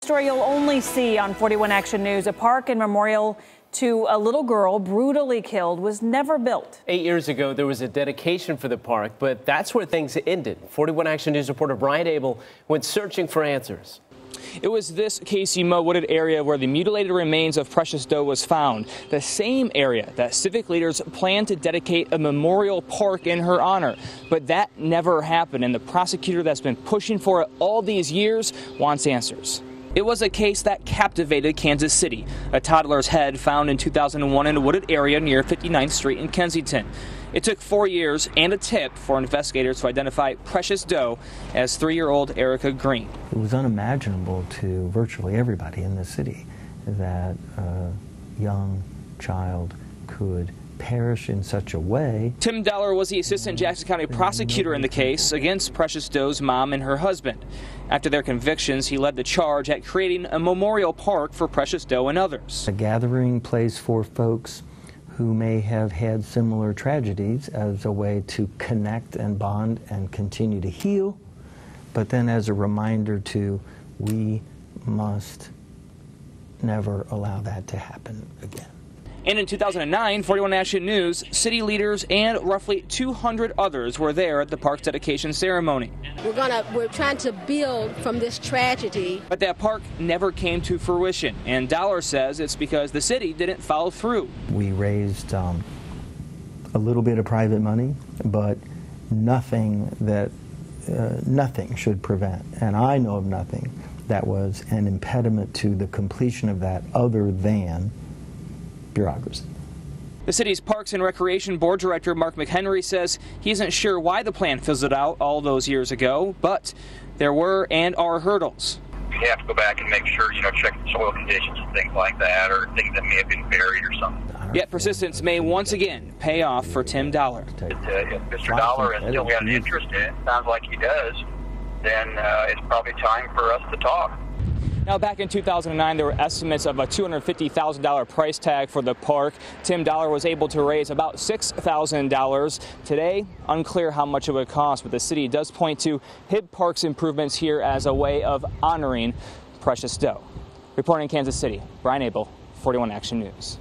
Story you'll only see on 41 Action News. A park and memorial to a little girl brutally killed was never built. 8 years ago, there was a dedication for the park, but that's where things ended. 41 Action News reporter Brian Abel went searching for answers. It was this KC wooded area where the mutilated remains of Precious Doe was found, the same area that civic leaders planned to dedicate a memorial park in her honor. But that never happened, and the prosecutor that's been pushing for it all these years wants answers. It was a case that captivated Kansas City, a toddler's head found in 2001 in a wooded area near 59th Street in Kensington. It took 4 years and a tip for investigators to identify Precious Doe as 3-year-old Erica Green. It was unimaginable to virtually everybody in the city that a young child could perish in such a way. Tim Dollar was the assistant Jackson County prosecutor in the case against Precious Doe's mom and her husband. After their convictions, he led the charge at creating a memorial park for Precious Doe and others. A gathering place for folks who may have had similar tragedies as a way to connect and bond and continue to heal, but then as a reminder to we must never allow that to happen again. And in 2009, 41 Action News, city leaders and roughly 200 others were there at the park's dedication ceremony. We're trying to build from this tragedy. But that park never came to fruition, and Dollar says it's because the city didn't follow through. We raised a little bit of private money, but nothing should prevent, and I know of nothing that was an impediment to the completion of that other than bureaucracy. The city's Parks and Recreation Board Director Mark McHenry says he isn't sure why the plan fizzled out all those years ago, but there were and are hurdles. You have to go back and make sure, check the soil conditions and things like that, or things that may have been buried or something. Yet persistence may once again pay off for Tim Dollar. If Mr. Dollar has still got an interest in it, sounds like he does, then it's probably time for us to talk. Now, back in 2009, there were estimates of a $250,000 price tag for the park. Tim Dollar was able to raise about $6,000. Today, unclear how much it would cost, but the city does point to Hibb Park's improvements here as a way of honoring Precious Doe. Reporting in Kansas City, Brian Abel, 41 Action News.